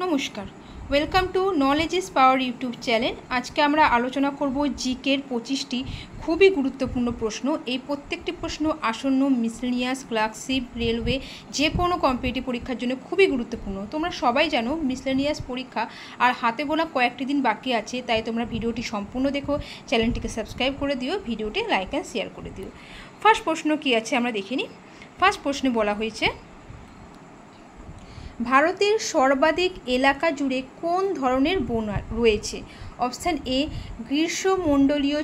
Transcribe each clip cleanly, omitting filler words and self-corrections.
নমস্কার, welcome to knowledge is power YouTube channel. আজকে আমরা আলোচনা করব জিকের 25টি খুবই গুরুত্বপূর্ণ প্রশ্ন। এই প্রত্যেকটি প্রশ্ন আসন্ন মিসেলেনিয়াস, ক্লার্কশিপ, রেলওয়ে যে কোনো কম্পিটিটিভ পরীক্ষার জন্য খুবই গুরুত্বপূর্ণ। তোমরা সবাই জানো মিসেলেনিয়াস পরীক্ষা আর হাতে গোনা কয়েকটি দিন বাকি আছে, তাই তোমরা ভিডিওটি সম্পূর্ণ দেখো, চ্যানেলটিকে সাবস্ক্রাইব করে দিও, ভিডিওটি লাইক অ্যান্ড শেয়ার করে দিও। ফার্স্ট প্রশ্ন কী আছে আমরা দেখে নিই। ফার্স্ট প্রশ্নে বলা হয়েছে, ভারতের সর্বাধিক এলাকা জুড়ে কোন ধরনের বন রয়েছে? অপশান এ গ্রীষ্মমণ্ডলীয়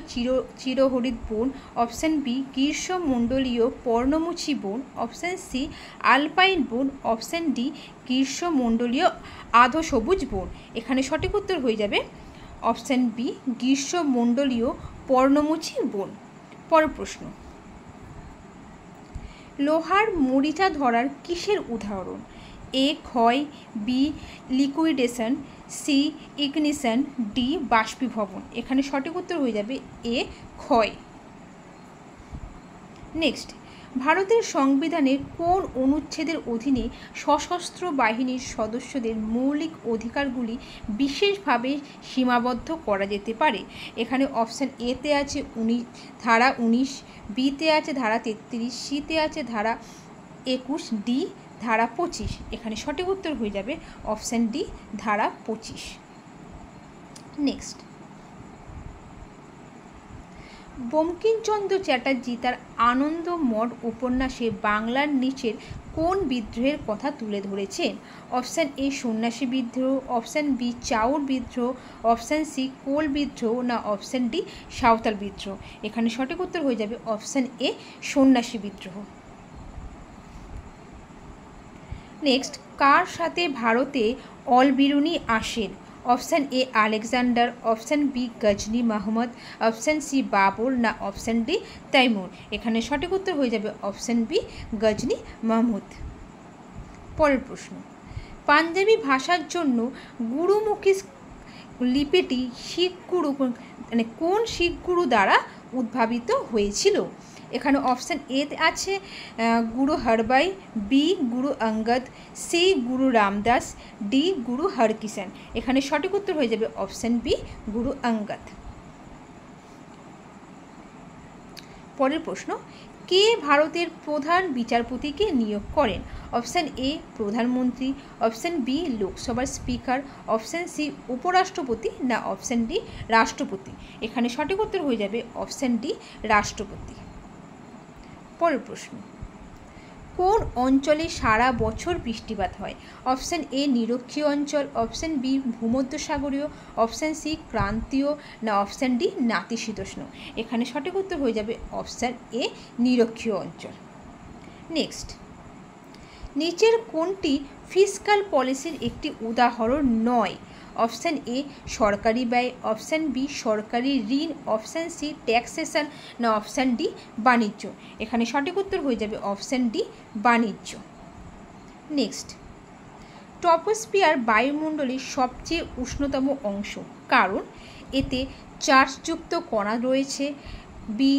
চিরহরিৎ বন, অপশান বি গ্রীষ্মমণ্ডলীয় পর্ণমোচী বন, অপশান সি আলপাইন বন, অপশান ডি গ্রীষ্মমণ্ডলীয় আধো সবুজ বন। এখানে সঠিক উত্তর হয়ে যাবে অপশান বি গ্রীষ্মমণ্ডলীয় পর্ণমোচী বন। পরের প্রশ্ন, লোহার মরিচা ধরার কিসের উদাহরণ? এ ক্ষয়, B liquidation, C ignition, D বাষ্পীভবন। এখানে সঠিক উত্তর হয়ে যাবে এ ক্ষয়। নেক্সট, ভারতের সংবিধানের কোন অনুচ্ছেদের অধীনে সশস্ত্র বাহিনীর সদস্যদের মৌলিক অধিকারগুলি বিশেষভাবে সীমাবদ্ধ করা যেতে পারে? এখানে অপশান এতে আছে ধারা 19, বিতে আছে ধারা 33, সিতে আছে ধারা 21, ডি ধারা 25। এখানে সঠিক উত্তর হয়ে যাবে অপশান ডি ধারা 25। নেক্সট, বঙ্কিমচন্দ্র চ্যাটার্জি তার আনন্দমঠ উপন্যাসে বাংলার নিচের কোন বিদ্রোহের কথা তুলে ধরেছেন? অপশান এ সন্ন্যাসী বিদ্রোহ, অপশান বি চাউর বিদ্রোহ, অপশান সি কোল বিদ্রোহ, না অপশান ডি সাঁওতাল বিদ্রোহ। এখানে সঠিক উত্তর হয়ে যাবে অপশান এ সন্ন্যাসী বিদ্রোহ। নেক্সট, কার সাথে ভারতে অলবিরুনি আসেন? Option A Alexander, option B Ghazni Mohammad, option C Babur, না অপশান ডি তৈমুর। এখানে সঠিক উত্তর হয়ে যাবে অপশান বি গজনী মহম্মদ। পরের প্রশ্ন, পাঞ্জাবি ভাষার জন্য গুরুমুখী লিপিটি শিখ গুরু কোন শিখ গুরু দ্বারা উদ্ভাবিত হয়েছিল? এখানে অপশান এ আছে গুরু হরবাই, বি গুরু অঙ্গদ, সি গুরু রামদাস, ডি গুরু হরকিষান। এখানে সঠিক উত্তর হয়ে যাবে অপশান বি গুরু অঙ্গদ। পরের প্রশ্ন, কে ভারতের প্রধান বিচারপতিকে নিয়োগ করেন? অপশান এ প্রধানমন্ত্রী, অপশান বি লোকসভার স্পিকার, অপশান সি উপরাষ্ট্রপতি, না অপশান ডি রাষ্ট্রপতি। এখানে সঠিক উত্তর হয়ে যাবে অপশান ডি রাষ্ট্রপতি। পরের প্রশ্ন, কোন অঞ্চলে সারা বছর বৃষ্টিপাত হয়? অপশান এ নিরক্ষীয় অঞ্চল, অপশান বি ভূমধ্যসাগরীয়, অপশান সি ক্রান্তীয়, না অপশান ডি নাতিশীতোষ্ণ। এখানে সঠিক উত্তর হয়ে যাবে অপশান এ নিরক্ষীয় অঞ্চল। নেক্সট, নিচের কোনটি ফিসকাল পলিসির একটি উদাহরণ নয়? অপশান এ সরকারি ব্যয়, অপশান বি সরকারি ঋণ, অপশান সি ট্যাক্সেশন, না অপশান ডি বাণিজ্য। এখানে সঠিক উত্তর হয়ে যাবে অপশান ডি বাণিজ্য। নেক্সট, ট্রপোস্ফিয়ার বায়ুমণ্ডলের সবচেয়ে উষ্ণতম অংশ কারণ? এতে চার্জযুক্ত কণা রয়েছে, বি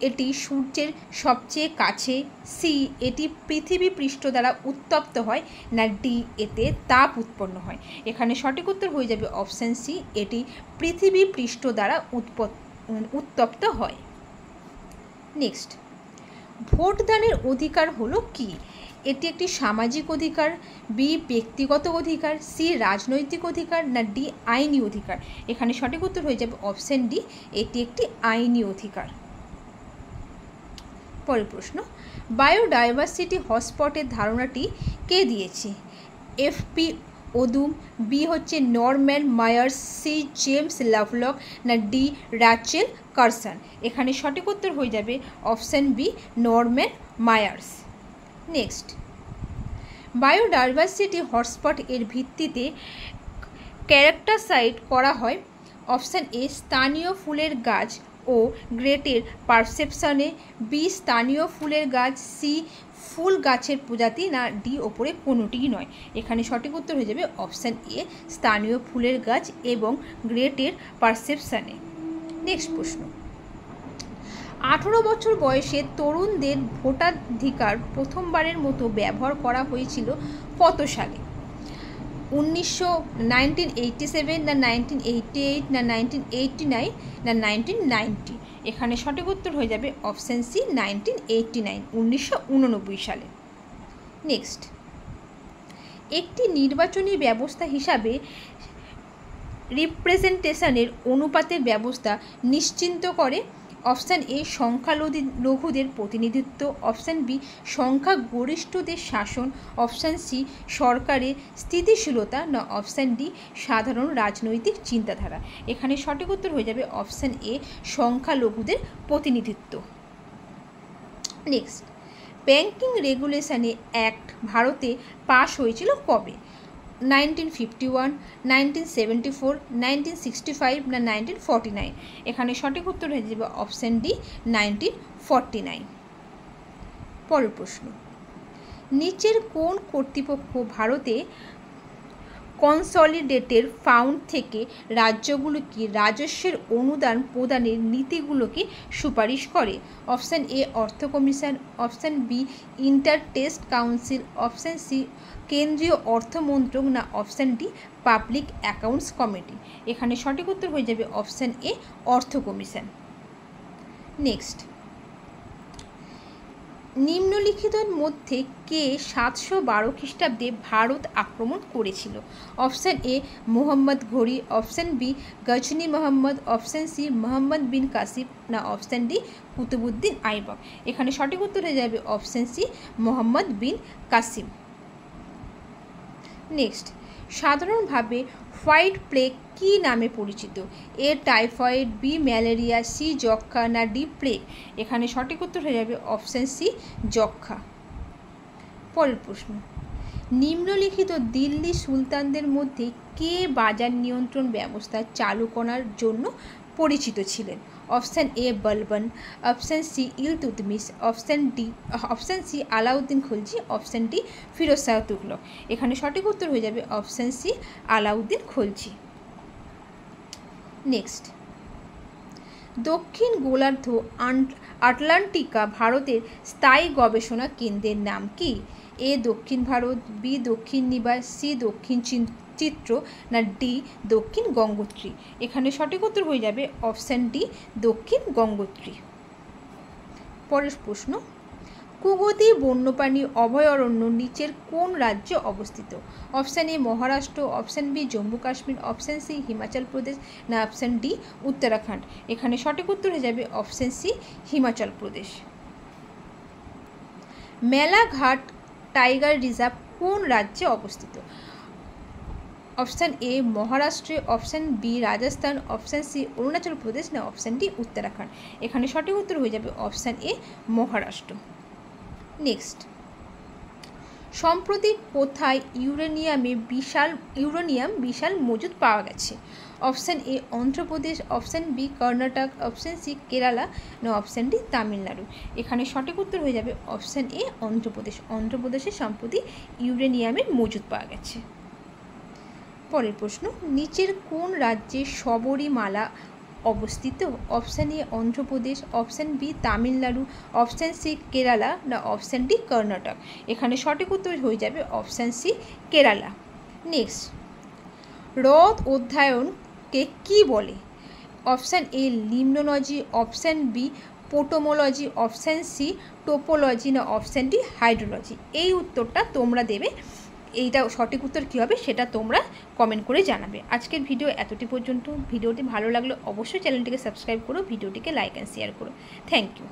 এটি সূর্যের সবচেয়ে কাছে, সি এটি পৃথিবী পৃষ্ঠ দ্বারা উত্তপ্ত হয়, না ডি এতে তাপ উৎপন্ন হয়। এখানে সঠিক উত্তর হয়ে যাবে অপশান সি এটি পৃথিবী পৃষ্ঠ দ্বারা উত্তপ্ত হয়। নেক্সট, ভোটদানের অধিকার হলো কি? এটি একটি সামাজিক অধিকার, বি ব্যক্তিগত অধিকার, সি রাজনৈতিক অধিকার, না ডি আইনি অধিকার। এখানে সঠিক উত্তর হয়ে যাবে অপশান ডি এটি একটি আইনি অধিকার। পরের প্রশ্ন, বায়োডাইভার্সিটি হটস্পটের ধারণাটি কে দিয়েছে? এফপি ওদুম, বি হচ্ছে Norman Myers, C James Lovelock, না ডি র্যাচেল কারসন। এখানে সঠিক উত্তর হয়ে যাবে option B Norman Myers. Next, biodiversity hotspot এর ভিত্তিতে ক্যারেক্টারাইজ করা হয়। অপশান এ স্থানীয় ফুলের গাছ ও গ্রেটের পারসেপশনে, বি স্থানীয় ফুলের গাছ, সি ফুল গাছের প্রজাতি, না ডি ওপরে কোনোটিই নয়। এখানে সঠিক উত্তর হয়ে যাবে অপশান এ স্থানীয় ফুলের গাছ এবং গ্রেটের পারসেপশনে। নেক্সট প্রশ্ন, 18 বছর বয়সে তরুণদের ভোটাধিকার প্রথমবারের মতো ব্যবহার করা হয়েছিল কত সালে? 1987 না 1988 না 1989 না 1990? এখানে সঠিক উত্তর হয়ে যাবে অপশান সি 1989, 1989 সালে। নেক্সট, একটি নির্বাচনী ব্যবস্থা হিসাবে রিপ্রেজেন্টেশনের অনুপাতের ব্যবস্থা নিশ্চিত করে। অপশান এ সংখ্যালঘুদের প্রতিনিধিত্ব, অপশান বি সংখ্যাগরিষ্ঠদের শাসন, অপশান সি সরকারের স্থিতিশীলতা, না অপশান ডি সাধারণ রাজনৈতিক চিন্তাধারা? এখানে সঠিক উত্তর হয়ে যাবে অপশান এ সংখ্যালঘুদের প্রতিনিধিত্ব। নেক্সট, ব্যাংকিং রেগুলেশনে অ্যাক্ট ভারতে পাশ হয়েছিল কবে? 1951, 1974, 1965 না 1949? এখানে সঠিক উত্তর হয়ে যাবে অপশান ডি 1949। পরের প্রশ্ন, নিচের কোন কর্তৃপক্ষ ভারতে কনসলিডেটেড ফান্ড থেকে রাজ্যগুলোকে রাজস্বের অনুদান প্রদানের নীতিগুলোকে সুপারিশ করে? অপশান এ অর্থ commission, option B interstate council, option C কেন্দ্রীয় অর্থমন্ত্রক, না option D public accounts committee? এখানে সঠিক উত্তর হয়ে যাবে অপশান এ অর্থ কমিশন। নেক্সট, নিম্নলিখিতের মধ্যে কে 712 খ্রিস্টাব্দে ভারত আক্রমণ করেছিল? Option A Mohammad Ghori, option B Ghazni Mohammad, option C Mohammad bin Qasim, না অপশান ডি কুতুবুদ্দিন আইবক? এখানে সঠিক উত্তর হয়ে যাবে option C Mohammad bin Qasim. Next, সাধারণভাবে হোয়াইট প্লেগ কী নামে পরিচিত? A typhoid, B malaria, C যক্ষ্মা, না ডি প্লেগ? এখানে সঠিক উত্তর হয়ে যাবে অপশান সি যক্ষ্মা। পরের প্রশ্ন, নিম্নলিখিত দিল্লি সুলতানদের মধ্যে কে বাজার নিয়ন্ত্রণ ব্যবস্থা চালু করার জন্য পরিচিত ছিলেন? Option A Balban, option C Iltutmish, option C Alauddin Khalji, option D Firoz Shah Tughlaq? এখানে সঠিক উত্তর হয়ে যাবে option C Alauddin Khalji. Next, দক্ষিণ গোলার্ধ আটলান্টিকা ভারতের স্থায়ী গবেষণা কেন্দ্রের নাম কি? এ দক্ষিণ ভারত, বি দক্ষিণ নিবাস, সি দক্ষিণ চিত্র, না ডি দক্ষিণ গঙ্গোত্রী? এখানে সঠিক উত্তর হয়ে যাবে অপশান ডি দক্ষিণ গঙ্গোত্রী। পরের প্রশ্ন, কুগতি বন্যপ্রাণী অভয়ারণ্য নিচের কোন রাজ্যে অবস্থিত? Option A Maharashtra, option B Jammu Kashmir, option C Himachal Pradesh, না অপশান ডি উত্তরাখণ্ড? এখানে সঠিক উত্তর হয়ে যাবে option C Himachal Pradesh. Melghat tiger reserve কোন রাজ্যে অবস্থিত? অপশান এ মহারাষ্ট্রে, option B Rajasthan, option C Arunachal Pradesh, না অপশান ডি উত্তরাখণ্ড? এখানে সঠিক উত্তর হয়ে যাবে অপশান এ মহারাষ্ট্র। নেক্সট, সম্প্রতি কোথায় ইউরেনিয়াম বিশাল মজুদ পাওয়া গেছে? Option A Andhra Pradesh, option B Karnataka, option C Kerala, না অপশান ডি তামিলনাড়ু? এখানে সঠিক উত্তর হয়ে যাবে অপশান এ অন্ধ্রপ্রদেশ। অন্ধ্রপ্রদেশে সম্প্রতি ইউরেনিয়ামের মজুদ পাওয়া গেছে। পরের প্রশ্ন, নিচের কোন রাজ্যে শবরীমালা অবস্থিত? অপশান এ Andhra Pradesh, option B Tamil Nadu, option C Kerala, না অপশান ডি কর্ণাটক? এখানে সঠিক উত্তর হয়ে যাবে অপশান সি কেরালা। নেক্সট, হ্রদ অধ্যয়নকে কি বলে? Option A limnology, option B potomology, option C topology, না অপশান ডি হাইড্রোলজি? এই উত্তরটা তোমরা দেবে। এইটা সঠিক উত্তর কী হবে সেটা তোমরা কমেন্ট করে জানাবে। আজকের ভিডিও এতটি পর্যন্ত। ভিডিওটি ভালো লাগলে অবশ্যই চ্যানেলটিকে সাবস্ক্রাইব করো, ভিডিওটিকে লাইক অ্যান্ড শেয়ার করো। Thank you.